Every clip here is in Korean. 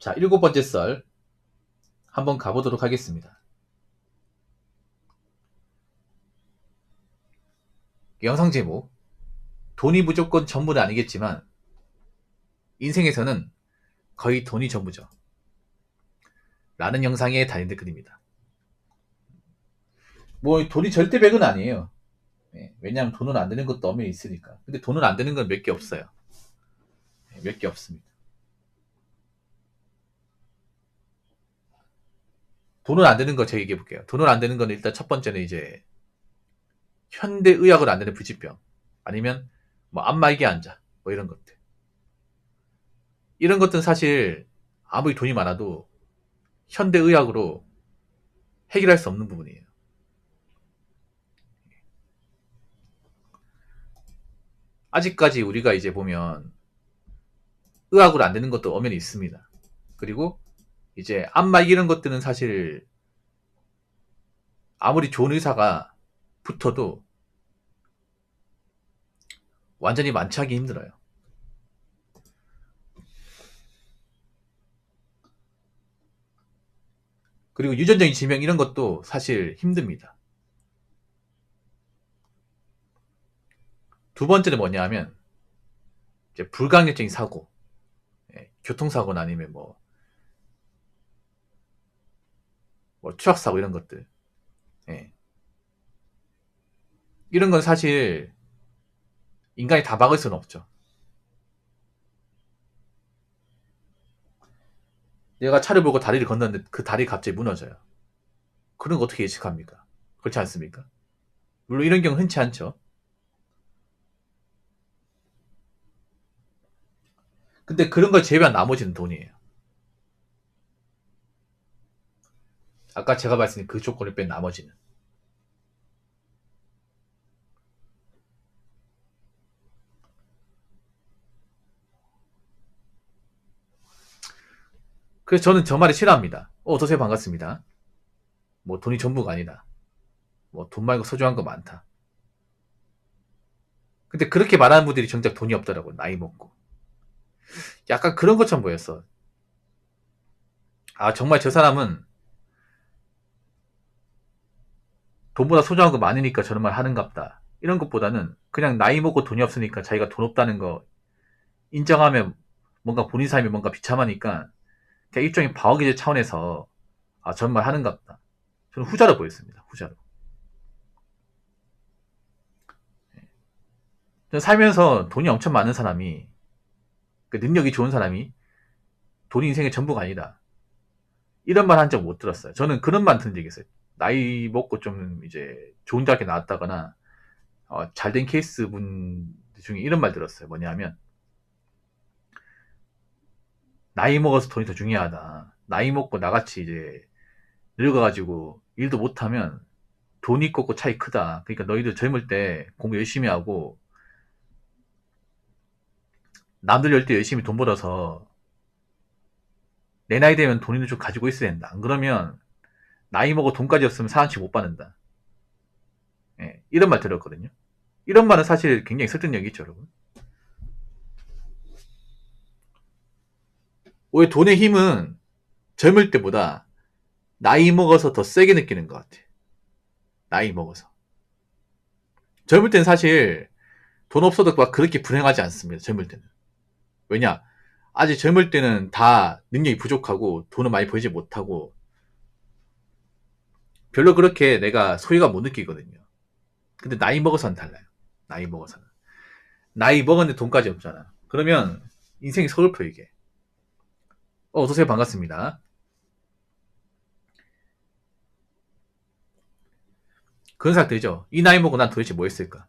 자, 7번째 썰 한번 가보도록 하겠습니다. 영상 제목, 돈이 무조건 전부는 아니겠지만 인생에서는 거의 돈이 전부죠 라는 영상의 달인 댓글입니다. 뭐 돈이 절대 100은 아니에요. 왜냐하면 돈은 안 되는 것도 엄연히 있으니까. 근데 돈은 안 되는 건 몇 개 없어요. 몇 개 없습니다. 돈은 안 되는 거 제가 얘기해 볼게요. 돈은 안 되는 건 일단 첫 번째는 이제 현대의학으로 안 되는 불치병, 아니면 뭐 안마의기에 앉아, 뭐 이런 것들. 이런 것들은 사실 아무리 돈이 많아도 현대의학으로 해결할 수 없는 부분이에요. 아직까지 우리가 이제 보면 의학으로 안 되는 것도 엄연히 있습니다. 그리고 이제 안마의기 이런 것들은 사실 아무리 좋은 의사가 붙어도 완전히 만취하기 힘들어요. 그리고 유전적인 질병 이런 것도 사실 힘듭니다. 두 번째는 뭐냐 하면 이제 불가항력적인 사고, 교통사고나 아니면 추락사고 이런 것들. 이런 건 사실 인간이 다 막을 수는 없죠. 내가 차를 보고 다리를 건너는데 그 다리가 갑자기 무너져요. 그런 거 어떻게 예측합니까? 그렇지 않습니까? 물론 이런 경우 흔치 않죠. 근데 그런 걸 제외한 나머지는 돈이에요. 아까 제가 말씀드린 그 조건을 뺀 나머지는. 그래서 저는 저 말을 싫어합니다. 어서오세요, 반갑습니다. 뭐 돈이 전부가 아니다. 뭐 돈 말고 소중한 거 많다. 근데 그렇게 말하는 분들이 정작 돈이 없더라고, 나이 먹고. 약간 그런 것처럼 보였어. 아, 정말 저 사람은 돈보다 소중한 거 많으니까 저런 말 하는갑다. 이런 것보다는 그냥 나이 먹고 돈이 없으니까 자기가 돈 없다는 거 인정하면 뭔가 본인 삶이 뭔가 비참하니까 그냥 일종의 방어기제 차원에서 아, 저런 말 하는갑다. 저는 후자로 보였습니다. 후자로. 저는 살면서 돈이 엄청 많은 사람이, 그 능력이 좋은 사람이 돈이 인생의 전부가 아니다, 이런 말 한 적 못 들었어요. 저는 그런 말 들은 적이 있어요. 나이 먹고 좀 이제 좋은 대학에 나왔다거나 잘된 케이스 분 중에 이런 말 들었어요. 뭐냐면 나이 먹어서 돈이 더 중요하다. 나이 먹고 나같이 이제 늙어가지고 일도 못하면 돈이 있고 없고 차이 크다. 그러니까 너희들 젊을 때 공부 열심히 하고 남들 열 때 열심히 돈 벌어서 내 나이 되면 돈을 좀 가지고 있어야 된다. 안 그러면 나이 먹어 돈까지 없으면 사한치 못 받는다. 이런 말 들었거든요. 이런 말은 사실 굉장히 설득력이 있죠, 여러분. 오히려 돈의 힘은 젊을 때보다 나이 먹어서 더 세게 느끼는 것 같아. 나이 먹어서. 젊을 때는 사실 돈 없어도 막 그렇게 불행하지 않습니다. 젊을 때는. 왜냐? 아직 젊을 때는 다 능력이 부족하고 돈을 많이 벌지 못하고 별로 그렇게 내가 소유가 못 느끼거든요. 근데 나이 먹어서는 달라요. 나이 먹어서는. 나이 먹었는데 돈까지 없잖아. 그러면 인생이 서글퍼, 이게. 어서오세요, 반갑습니다. 그런 생각 들죠? 이 나이 먹고 난 도대체 뭐 했을까?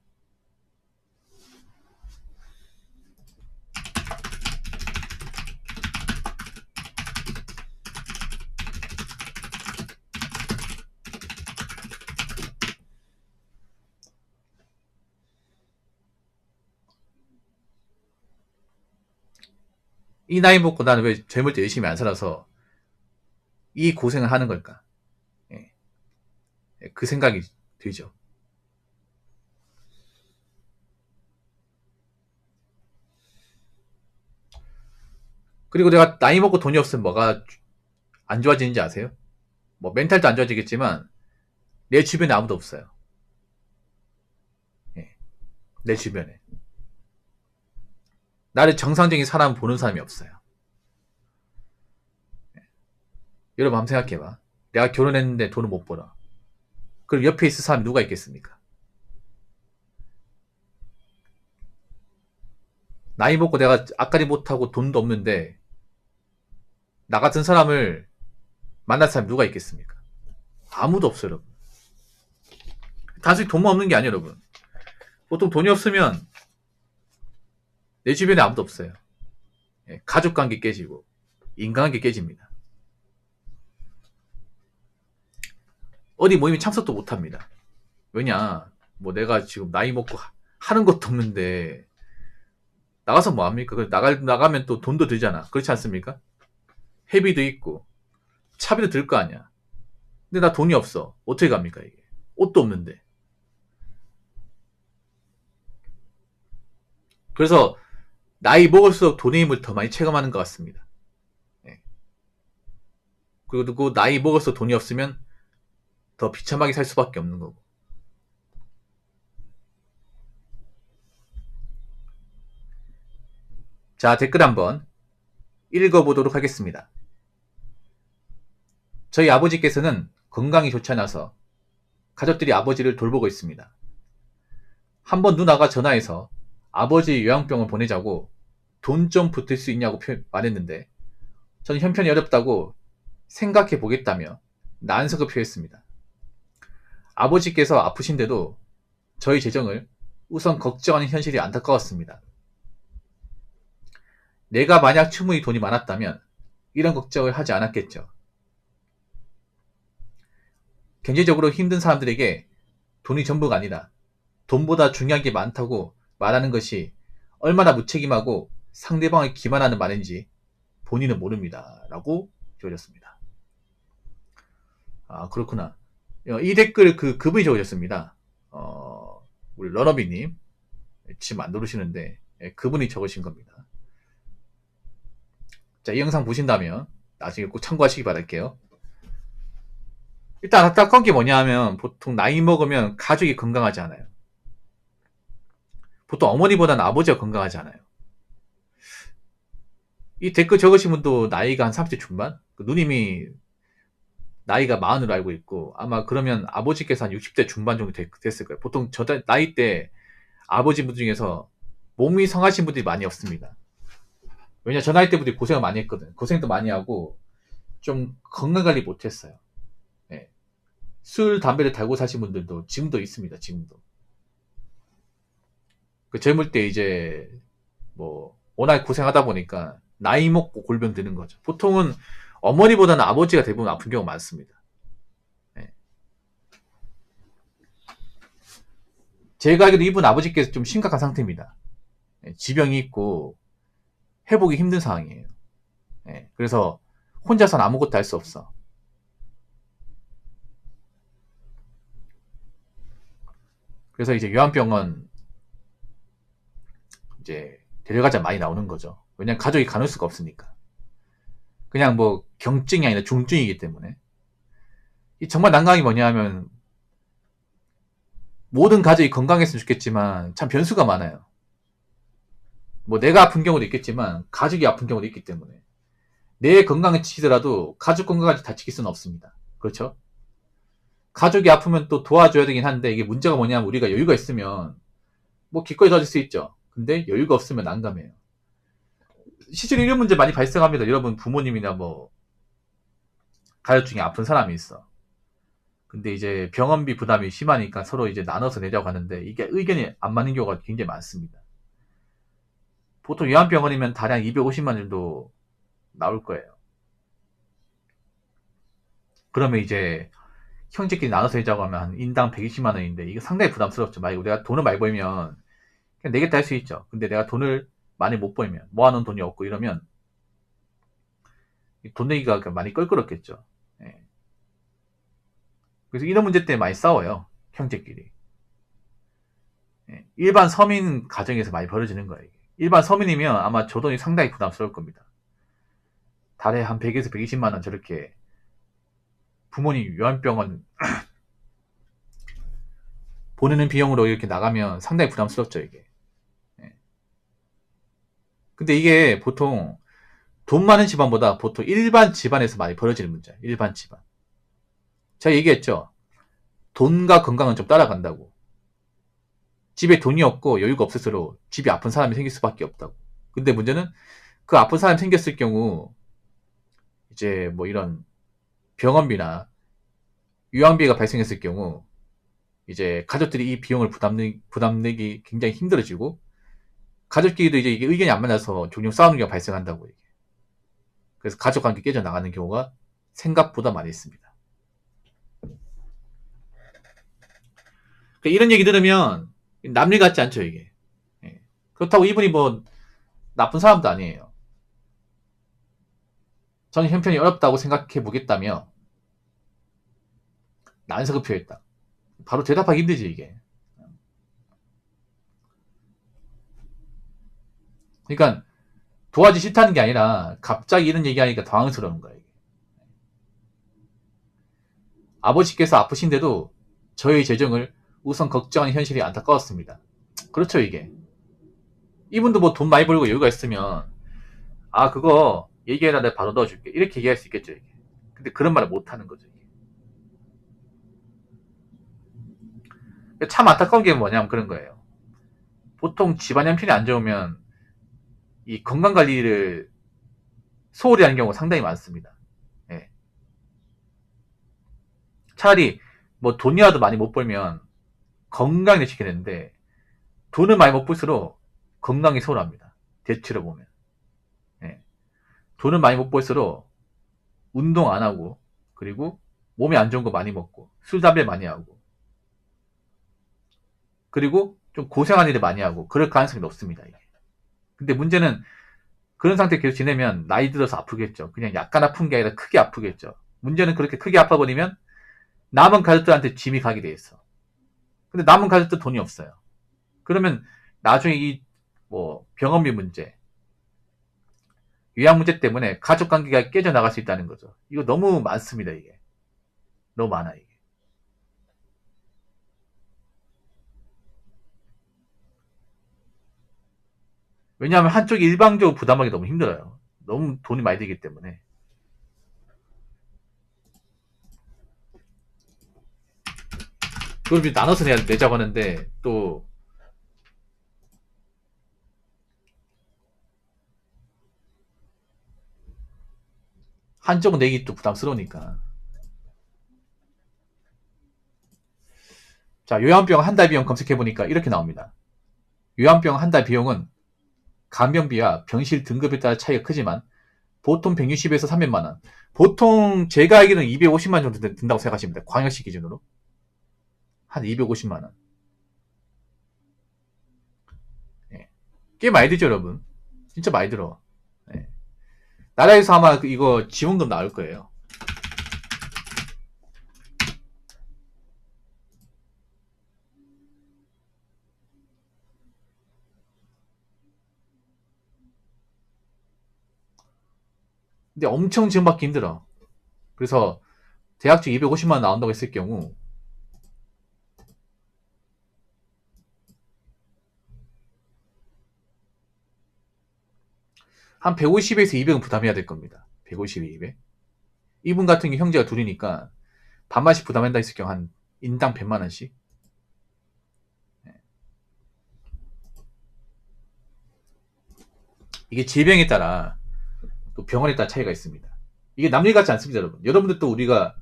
이 나이 먹고 나는 왜 젊을 때 열심히 안 살아서 이 고생을 하는 걸까? 예. 그 생각이 들죠. 그리고 내가 나이 먹고 돈이 없으면 뭐가 안 좋아지는지 아세요? 뭐 멘탈도 안 좋아지겠지만 내 주변에 아무도 없어요. 예, 내 주변에 나를 정상적인 사람 보는 사람이 없어요. 여러분 한번 생각해봐. 내가 결혼했는데 돈을 못 벌어. 그럼 옆에 있을 사람이 누가 있겠습니까? 나이 먹고 내가 앞가림 못하고 돈도 없는데 나 같은 사람을 만날 사람이 누가 있겠습니까? 아무도 없어요, 여러분. 단순히 돈만 없는 게 아니에요, 여러분. 보통 돈이 없으면 내 주변에 아무도 없어요. 예, 가족관계 깨지고 인간관계 깨집니다. 어디 모임에 참석도 못합니다. 왜냐, 뭐 내가 지금 나이 먹고 하는 것도 없는데 나가서 뭐합니까? 나가면 또 돈도 들잖아. 그렇지 않습니까? 회비도 있고 차비도 들 거 아니야. 근데 나 돈이 없어. 어떻게 갑니까 이게? 옷도 없는데. 그래서 나이 먹을수록 돈의 힘을 더 많이 체감하는 것 같습니다. 네. 그리고 나이 먹을수록 돈이 없으면 더 비참하게 살 수밖에 없는 거고. 자, 댓글 한번 읽어보도록 하겠습니다. 저희 아버지께서는 건강이 좋지 않아서 가족들이 아버지를 돌보고 있습니다. 한번 누나가 전화해서 아버지 요양병원 보내자고 돈 좀 붙을 수 있냐고 말했는데 전 형편이 어렵다고 생각해 보겠다며 난석을 표했습니다. 아버지께서 아프신데도 저희 재정을 우선 걱정하는 현실이 안타까웠습니다. 내가 만약 충분히 돈이 많았다면 이런 걱정을 하지 않았겠죠. 경제적으로 힘든 사람들에게 돈이 전부가 아니다. 돈보다 중요한 게 많다고 말하는 것이 얼마나 무책임하고 상대방을 기만하는 말인지 본인은 모릅니다. 라고 적어졌습니다. 아, 그렇구나. 이 댓글 그분이 적으셨습니다. 우리 러너비님. 지금 안 누르시는데, 그분이 적으신 겁니다. 자, 이 영상 보신다면 나중에 꼭 참고하시기 바랄게요. 일단 안타까운 게 뭐냐 하면 보통 나이 먹으면 가족이 건강하지 않아요. 보통 어머니보다는 아버지가 건강하지 않아요. 이 댓글 적으신 분도 나이가 한 30대 중반? 누님이 나이가 40으로 알고 있고 아마 그러면 아버지께서 한 60대 중반 정도 됐을 거예요. 보통 저 나이 때 아버지분 중에서 몸이 성하신 분들이 많이 없습니다. 왜냐 저 나이 때 분들이 고생을 많이 했거든. 고생도 많이 하고 좀 건강관리 못했어요. 네. 술, 담배를 달고 사신 분들도 지금도 있습니다. 지금도. 그 젊을 때 이제 뭐 워낙 고생하다 보니까 나이 먹고 골병 드는 거죠. 보통은 어머니보다는 아버지가 대부분 아픈 경우가 많습니다. 네. 제가 알기로 이분 아버지께서 좀 심각한 상태입니다. 네. 지병이 있고 회복이 힘든 상황이에요. 네. 그래서 혼자서는 아무것도 할 수 없어. 그래서 이제 요양병원 이제 데려가자 많이 나오는 거죠. 왜냐면 가족이 가눌 수가 없으니까. 그냥 뭐 경증이 아니라 중증이기 때문에. 정말 난감이 뭐냐 하면 모든 가족이 건강했으면 좋겠지만 참 변수가 많아요. 뭐 내가 아픈 경우도 있겠지만 가족이 아픈 경우도 있기 때문에 내 건강을 지키더라도 가족 건강까지 다 지킬 수는 없습니다. 그렇죠? 가족이 아프면 또 도와줘야 되긴 한데 이게 문제가 뭐냐면 우리가 여유가 있으면 뭐 기꺼이 도와줄 수 있죠. 근데 여유가 없으면 난감해요. 실제로 이런 문제 많이 발생합니다. 여러분 부모님이나 뭐 가족 중에 아픈 사람이 있어. 근데 이제 병원비 부담이 심하니까 서로 이제 나눠서 내자고 하는데 이게 의견이 안 맞는 경우가 굉장히 많습니다. 보통 요양병원이면 다량 250만 정도 나올 거예요. 그러면 이제 형제끼리 나눠서 내자고 하면 한 인당 120만 원인데 이게 상당히 부담스럽죠. 만약에 내가 돈을 많이 벌면 그냥 내겠다 할 수 있죠. 근데 내가 돈을 많이 못 벌면 모아놓은 돈이 없고 이러면 돈 내기가 많이 껄끄럽겠죠. 예. 그래서 이런 문제 때문에 많이 싸워요. 형제끼리. 예. 일반 서민 가정에서 많이 벌어지는 거예요. 일반 서민이면 아마 조돈이 상당히 부담스러울 겁니다. 달에 한 100에서 120만 원 저렇게 부모님 요양병원 보내는 비용으로 이렇게 나가면 상당히 부담스럽죠, 이게. 예. 근데 이게 보통 돈 많은 집안보다 보통 일반 집안에서 많이 벌어지는 문제야. 일반 집안. 제가 얘기했죠. 돈과 건강은 좀 따라간다고. 집에 돈이 없고 여유가 없을수록 집에 아픈 사람이 생길 수밖에 없다고. 근데 문제는 그 아픈 사람이 생겼을 경우 이제 뭐 이런 병원비나 유황비가 발생했을 경우 이제 가족들이 이 비용을 부담내기 굉장히 힘들어지고 가족끼리도 이제 이게 의견이 안 맞아서 종종 싸우는 경우가 발생한다고. 이게. 그래서 가족 관계 깨져나가는 경우가 생각보다 많이 있습니다. 그러니까 이런 얘기 들으면 남일 같지 않죠, 이게. 예. 그렇다고 이분이 뭐 나쁜 사람도 아니에요. 저는 형편이 어렵다고 생각해 보겠다며 난색을 표했다. 바로 대답하기 힘들지, 이게. 그러니까 도와주기 싫다는 게 아니라 갑자기 이런 얘기하니까 당황스러운 거예요. 아버지께서 아프신데도 저의 재정을 우선 걱정하는 현실이 안타까웠습니다. 그렇죠, 이게. 이분도 뭐 돈 많이 벌고 여유가 있으면 아 그거 얘기해라 내가 바로 넣어줄게 이렇게 얘기할 수 있겠죠, 이게. 근데 그런 말을 못하는 거죠, 이게. 참 안타까운 게 뭐냐면 그런 거예요. 보통 집안 형편이 안 좋으면 이 건강관리를 소홀히 하는 경우가 상당히 많습니다. 예. 차라리 뭐 돈이라도 많이 못 벌면 건강을 지켜야 되는데 돈을 많이 못 벌수록 건강이 소홀합니다. 대체로 보면. 예. 돈을 많이 못 벌수록 운동 안 하고 그리고 몸에 안 좋은 거 많이 먹고 술 담배 많이 하고 그리고 좀 고생한 일을 많이 하고 그럴 가능성이 높습니다, 이게. 근데 문제는 그런 상태 계속 지내면 나이 들어서 아프겠죠. 그냥 약간 아픈 게 아니라 크게 아프겠죠. 문제는 그렇게 크게 아파버리면 남은 가족들한테 짐이 가게 돼 있어. 근데 남은 가족들 돈이 없어요. 그러면 나중에 이 뭐 병원비 문제, 요양 문제 때문에 가족 관계가 깨져나갈 수 있다는 거죠. 이거 너무 많습니다, 이게. 너무 많아, 이게. 왜냐하면 한쪽이 일방적으로 부담하기 너무 힘들어요. 너무 돈이 많이 들기 때문에. 그걸 나눠서 내자고 하는데 또 한쪽은 내기 또 부담스러우니까. 자, 요양병 한 달 비용 검색해보니까 이렇게 나옵니다. 요양병 한 달 비용은 간병비와 병실 등급에 따라 차이가 크지만 보통 160에서 300만 원. 보통 제가 알기로는 250만 원 정도 든다고 생각하시면 돼요. 광역시 기준으로. 한 250만 원. 예. 꽤 많이 들죠, 여러분. 진짜 많이 들어. 예. 나라에서 아마 이거 지원금 나올 거예요. 근데 엄청 지원받기 힘들어. 그래서 대학주 250만 원 나온다고 했을 경우 한 150에서 200은 부담해야 될 겁니다. 150에 200. 이분 같은 경우 형제가 둘이니까 반만씩 부담한다 했을 경우 한 인당 100만 원씩. 이게 질병에 따라 또 병원에 따라 차이가 있습니다. 이게 남일 같지 않습니다, 여러분. 여러분들도 우리가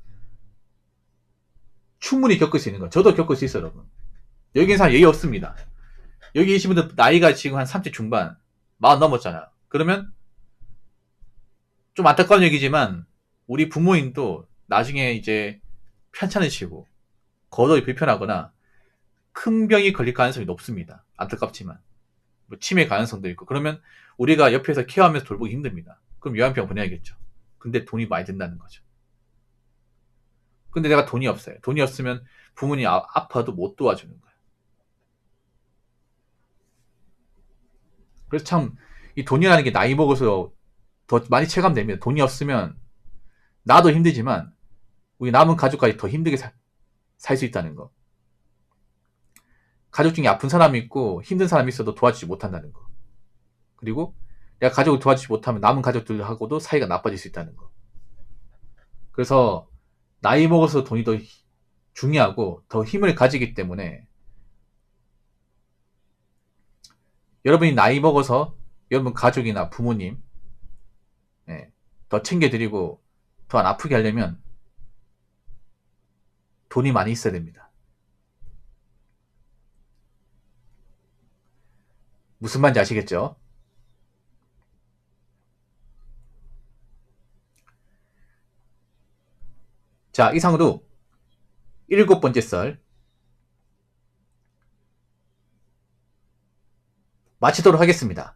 충분히 겪을 수 있는 거. 저도 겪을 수 있어요, 여러분. 여기 있는 사람 예의 없습니다. 여기 계신 분들 나이가 지금 한 30 중반, 40 넘었잖아. 그러면 좀 안타까운 얘기지만 우리 부모님도 나중에 이제 편찮으시고 거동이 불편하거나 큰 병이 걸릴 가능성이 높습니다. 안타깝지만 뭐 치매 가능성도 있고 그러면 우리가 옆에서 케어하면서 돌보기 힘듭니다. 그럼 요양병 보내야겠죠. 근데 돈이 많이 든다는 거죠. 근데 내가 돈이 없어요. 돈이 없으면 부모님이 아파도 못 도와주는 거예요. 그래서 참 이 돈이라는 게 나이 먹어서 더 많이 체감됩니다. 돈이 없으면 나도 힘들지만 우리 남은 가족까지 더 힘들게 살 수 있다는 거. 가족 중에 아픈 사람이 있고 힘든 사람이 있어도 도와주지 못한다는 거. 그리고 내가 가족을 도와주지 못하면 남은 가족들하고도 사이가 나빠질 수 있다는 거. 그래서 나이 먹어서 돈이 더 중요하고 더 힘을 가지기 때문에 여러분이 나이 먹어서 여러분 가족이나 부모님 더 챙겨드리고 더 안 아프게 하려면 돈이 많이 있어야 됩니다. 무슨 말인지 아시겠죠? 자, 이상으로 7번째 썰 마치도록 하겠습니다.